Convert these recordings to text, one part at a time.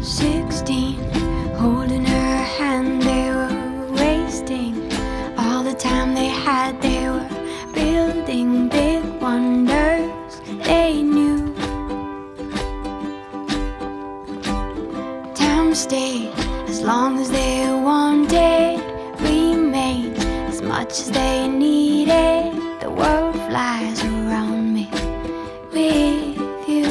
16, holding her hand, they were wasting all the time they had. They were building big wonders they knew. Time stayed as long as they wanted, remained as much as they needed. The world flies around me with you.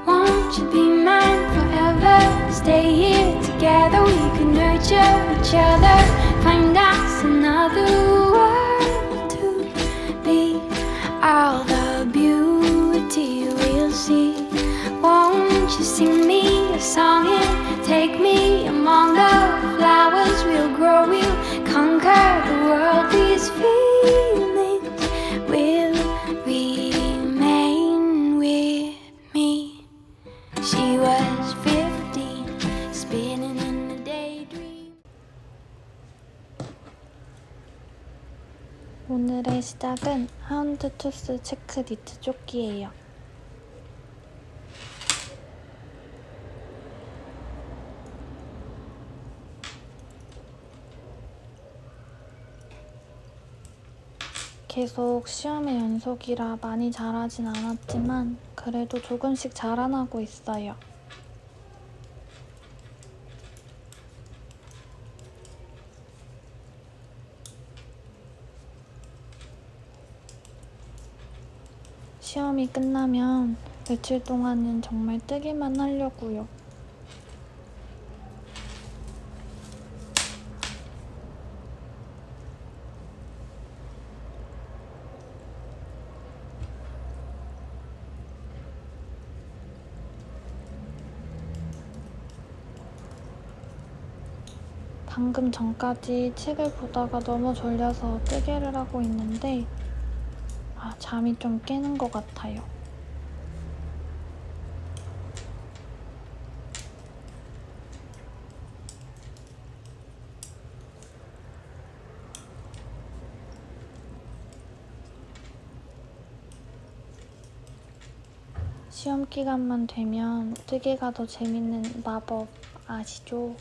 Won't you be mine forever? Stay here together, we can nurture each other. Find us another world to be. All the beauty we'll see. Won't you sing me a song and take me among the flowers? We'll grow, we'll conquer the world. These feelings will remain with me. She was 15, spinning in a daydream. 오늘의 시작은 하운드 투스 체크 니트 조끼예요. 계속 시험의 연속이라 많이 잘하진 않았지만 그래도 조금씩 자라나고 있어요. 시험이 끝나면 며칠 동안은 정말 뜨기만 하려고요. 방금 전까지 책을 보다가 너무 졸려서 뜨개를 하고 있는데 잠이 좀 깨는 것 같아요. 시험 기간만 되면 뜨개가 더 재밌는 마법 아시죠?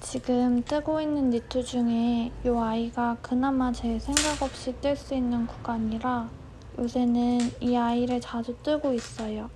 지금 뜨고 있는 니트 중에 이 아이가 그나마 제 생각 없이 뜰 수 있는 구간이라 요새는 이 아이를 자주 뜨고 있어요.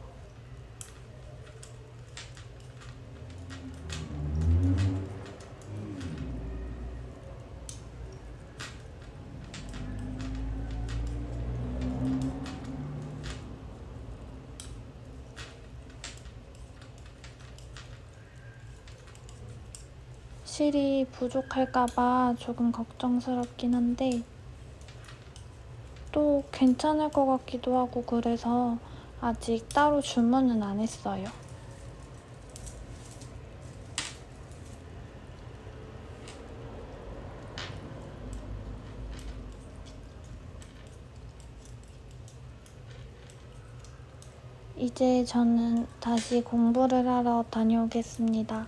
실이 부족할까봐 조금 걱정스럽긴 한데 또 괜찮을 것 같기도 하고 그래서 아직 따로 주문은 안 했어요. 이제 저는 다시 공부를 하러 다녀오겠습니다.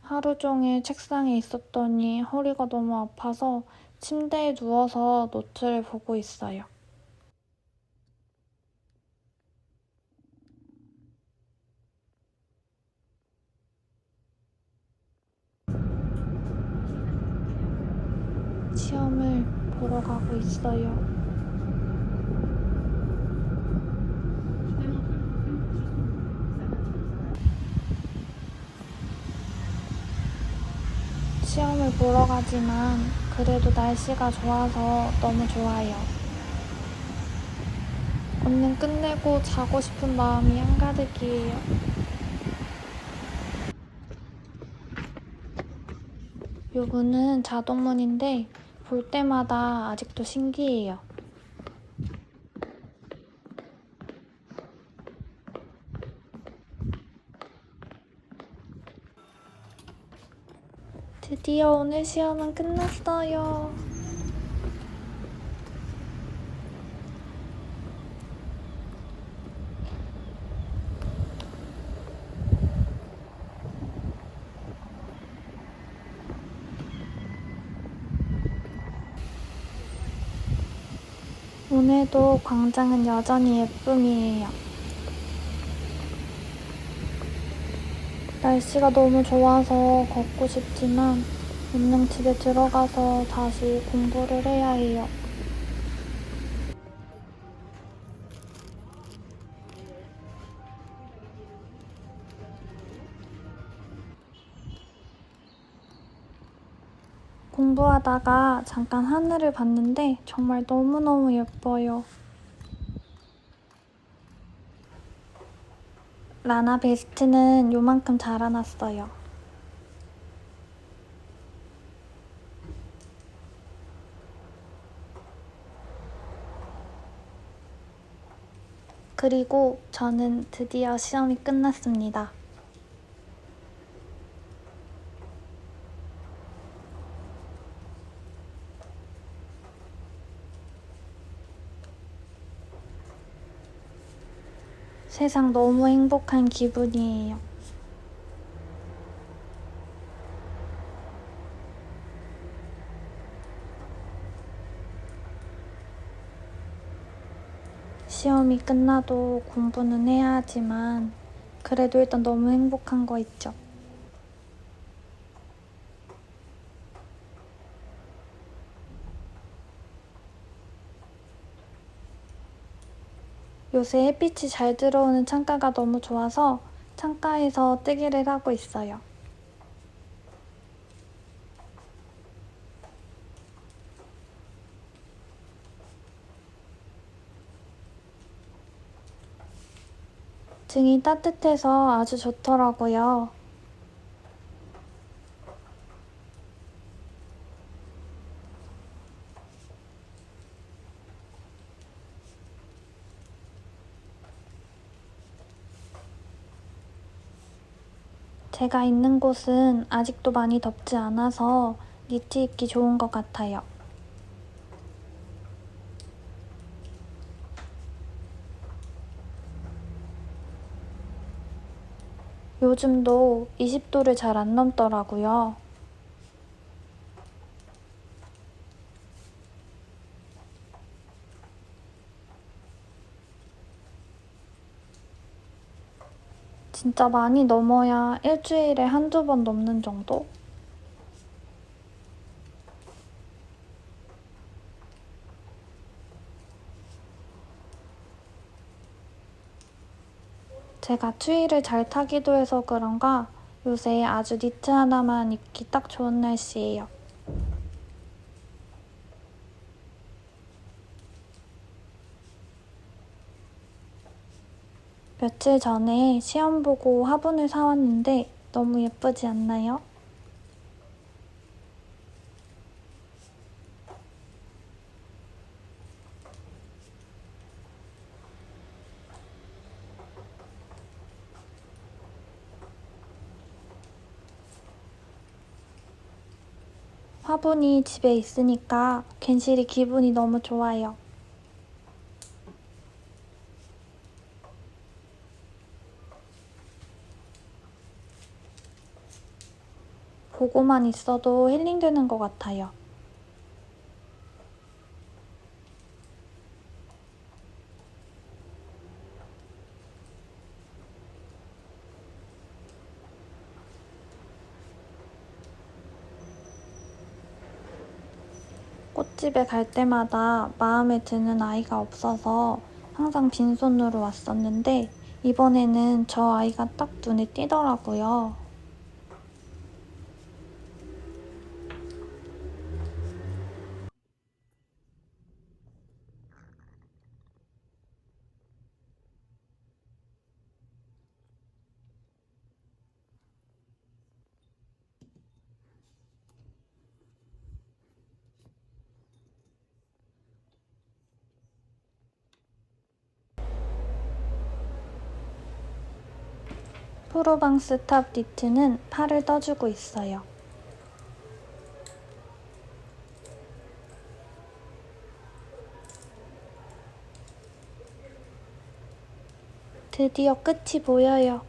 하루 종일 책상에 있었더니 허리가 너무 아파서 침대에 누워서 노트를 보고 있어요. 시험을 보러 가고 있어요. 시험을 보러 가지만 그래도 날씨가 좋아서 너무 좋아요. 얼른 끝내고 자고 싶은 마음이 한가득이에요. 요 문은 자동문인데 볼 때마다 아직도 신기해요. 드디어 오늘 시험은 끝났어요. 오늘도 광장은 여전히 예쁨이에요. 날씨가 너무 좋아서 걷고 싶지만 얼른 집에 들어가서 다시 공부를 해야 해요. 공부하다가 잠깐 하늘을 봤는데 정말 너무너무 예뻐요. 라나 베스트는 요만큼 자라났어요. 그리고 저는 드디어 시험이 끝났습니다. 세상 너무 행복한 기분이에요. 시험이 끝나도 공부는 해야 하지만 그래도 일단 너무 행복한 거 있죠. 요새 햇빛이 잘 들어오는 창가가 너무 좋아서 창가에서 뜨개를 하고 있어요. 등이 따뜻해서 아주 좋더라고요. 제가 있는 곳은 아직도 많이 덥지 않아서 니트 입기 좋은 것 같아요. 요즘도 20도를 잘 안 넘더라고요. 진짜 많이 넘어야 일주일에 한두 번 넘는 정도? 제가 추위를 잘 타기도 해서 그런가 요새 아주 니트 하나만 입기 딱 좋은 날씨예요. 며칠 전에 시험 보고 화분을 사왔는데 너무 예쁘지 않나요? 화분이 집에 있으니까 괜시리 기분이 너무 좋아요. 보고만 있어도 힐링되는 것 같아요. 꽃집에 갈 때마다 마음에 드는 아이가 없어서 항상 빈손으로 왔었는데 이번에는 저 아이가 딱 눈에 띄더라고요. 프로방스 탑 니트는 팔을 떠주고 있어요. 드디어 끝이 보여요.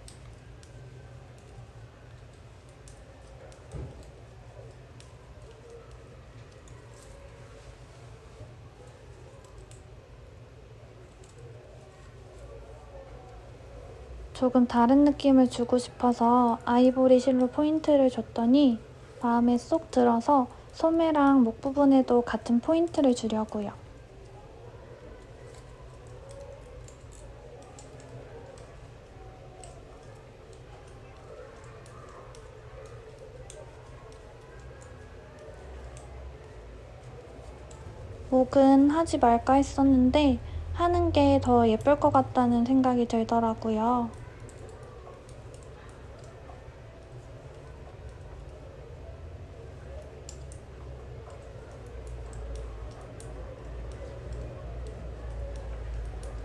조금 다른 느낌을 주고 싶어서 아이보리 실로 포인트를 줬더니 마음에 쏙 들어서 소매랑 목 부분에도 같은 포인트를 주려고요. 목은 하지 말까 했었는데 하는 게 더 예쁠 것 같다는 생각이 들더라고요.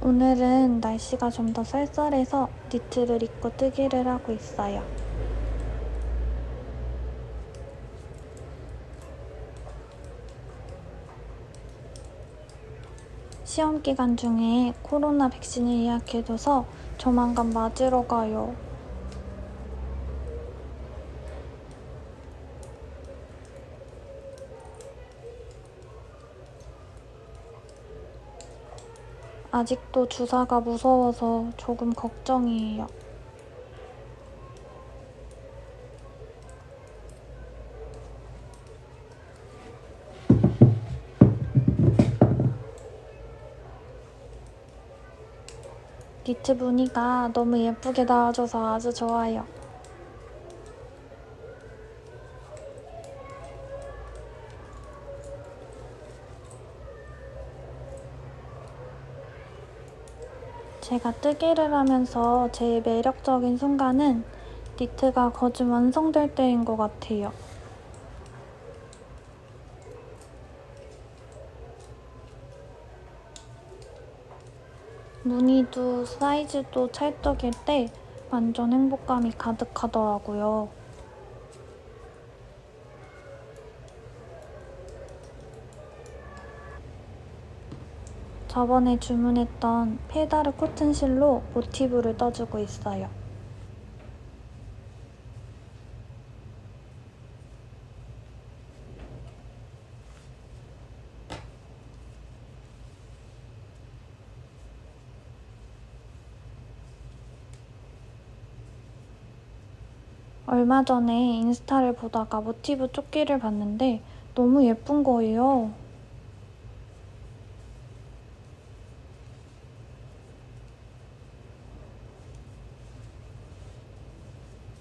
오늘은 날씨가 좀 더 쌀쌀해서 니트를 입고 뜨기를 하고 있어요. 시험 기간 중에 코로나 백신을 예약해둬서 조만간 맞으러 가요. 아직도 주사가 무서워서 조금 걱정이에요. 니트 무늬가 너무 예쁘게 나와줘서 아주 좋아요. 제가 뜨개를 하면서 제일 매력적인 순간은 니트가 거진 완성될 때인 것 같아요. 무늬도 사이즈도 찰떡일 때 완전 행복감이 가득하더라고요. 저번에 주문했던 페다르 코튼실로 모티브를 떠주고 있어요. 얼마 전에 인스타를 보다가 모티브 조끼를 봤는데 너무 예쁜 거예요.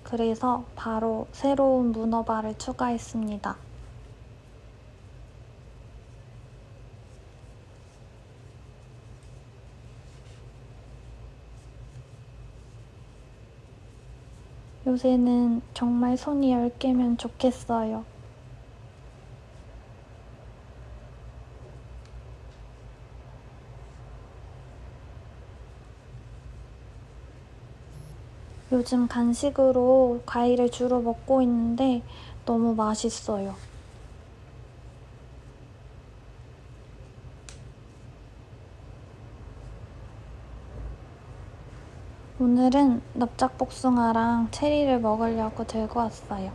그래서 바로 새로운 문어발을 추가했습니다. 요새는 정말 손이 10개면 좋겠어요. 요즘 간식으로 과일을 주로 먹고 있는데 너무 맛있어요. 오늘은 납작복숭아랑 체리를 먹으려고 들고 왔어요.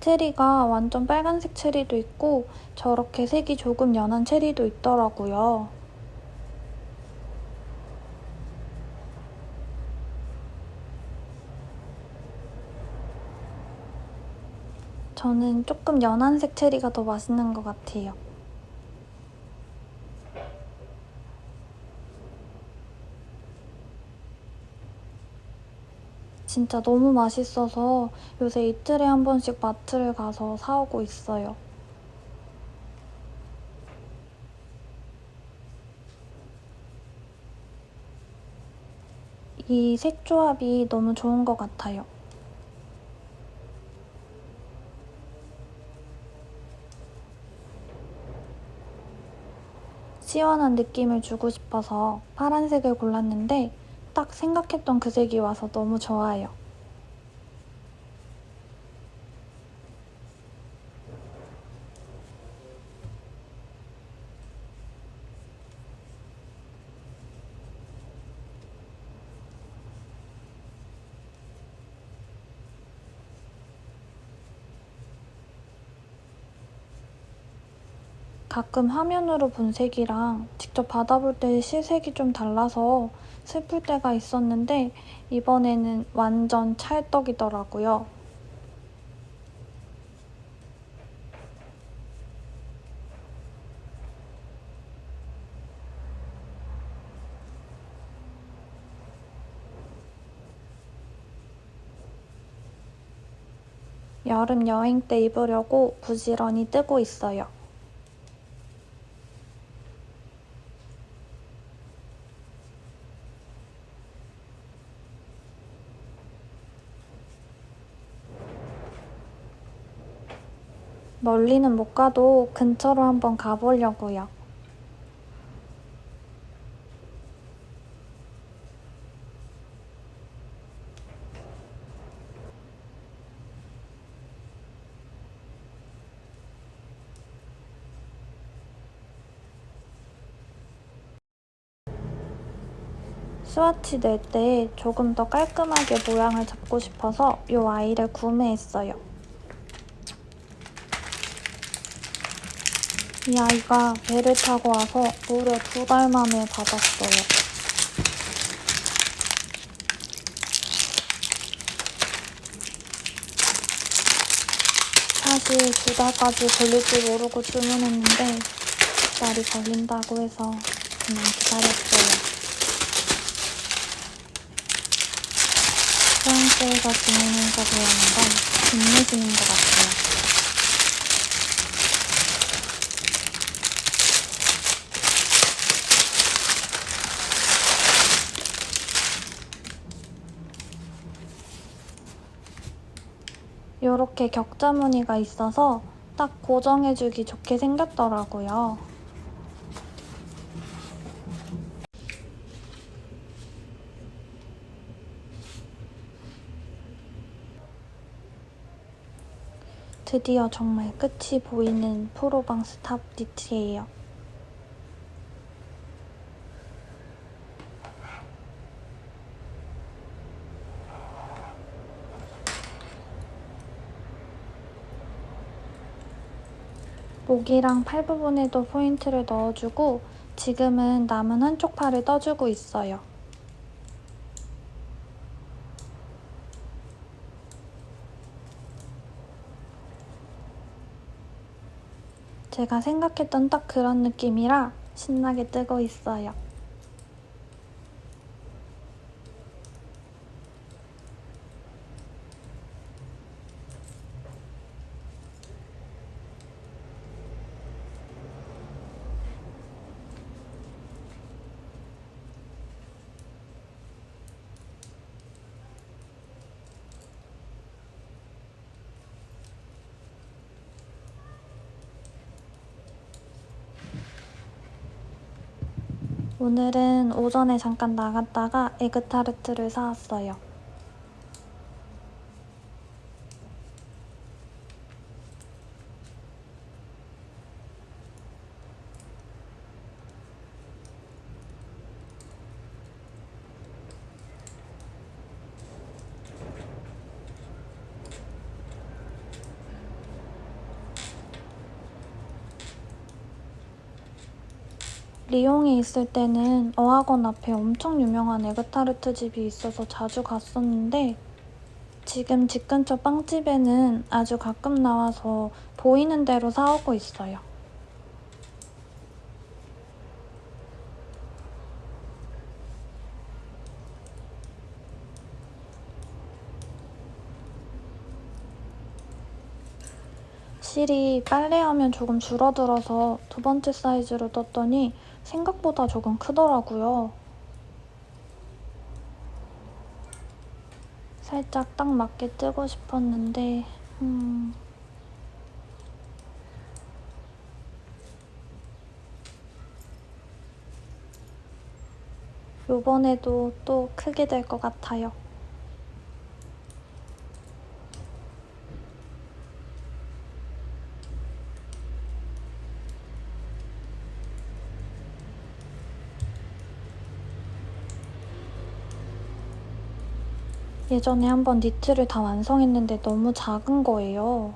체리가 완전 빨간색 체리도 있고 저렇게 색이 조금 연한 체리도 있더라고요. 저는 조금 연한색 체리가 더 맛있는 것 같아요. 진짜 너무 맛있어서 요새 이틀에 한 번씩 마트를 가서 사오고 있어요. 이 색 조합이 너무 좋은 것 같아요. 시원한 느낌을 주고 싶어서 파란색을 골랐는데 딱 생각했던 그 색이 와서 너무 좋아요. 가끔 화면으로 본 색이랑 직접 받아볼 때 실색이 좀 달라서 슬플 때가 있었는데 이번에는 완전 찰떡이더라고요. 여름 여행 때 입으려고 부지런히 뜨고 있어요. 멀리는 못 가도 근처로 한번 가보려고요. 스와치 낼 때 조금 더 깔끔하게 모양을 잡고 싶어서 이 아이를 구매했어요. 이 아이가 배를 타고 와서 무려 2달 만에 받았어요. 사실 2달까지 걸릴 줄 모르고 주문했는데 2달이 걸린다고 해서 그냥 기다렸어요. 프랑스에서 지내면서 배우는 건 인내심인 것 같아요. 요렇게 격자 무늬가 있어서 딱 고정해주기 좋게 생겼더라고요. 드디어 정말 끝이 보이는 프로방스 탑 니트예요. 목이랑 팔 부분에도 포인트를 넣어주고 지금은 남은 한쪽 팔을 떠주고 있어요. 제가 생각했던 딱 그런 느낌이라 신나게 뜨고 있어요. 오늘은 오전에 잠깐 나갔다가 에그타르트를 사왔어요. 리옹에 있을 때는 어학원 앞에 엄청 유명한 에그타르트 집이 있어서 자주 갔었는데 지금 집 근처 빵집에는 아주 가끔 나와서 보이는 대로 사오고 있어요. 실이 빨래하면 조금 줄어들어서 2번째 사이즈로 떴더니 생각보다 조금 크더라고요. 살짝 딱 맞게 뜨고 싶었는데 요번에도 또 크게 될 것 같아요. 예전에 한번 니트를 다 완성했는데 너무 작은 거예요.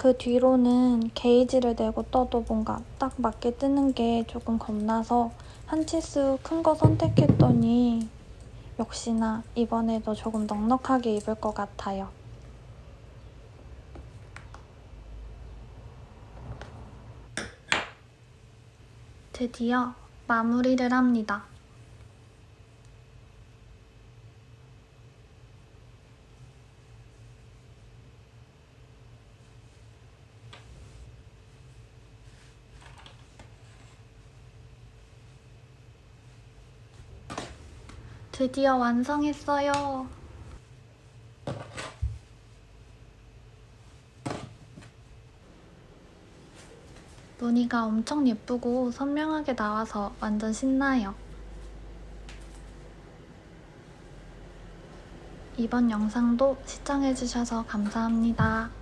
그 뒤로는 게이지를 내고 떠도 뭔가 딱 맞게 뜨는 게 조금 겁나서 한 치수 큰 거 선택했더니 역시나 이번에도 조금 넉넉하게 입을 것 같아요. 드디어 마무리를 합니다. 드디어 완성했어요. 무늬가 엄청 예쁘고 선명하게 나와서 완전 신나요. 이번 영상도 시청해주셔서 감사합니다.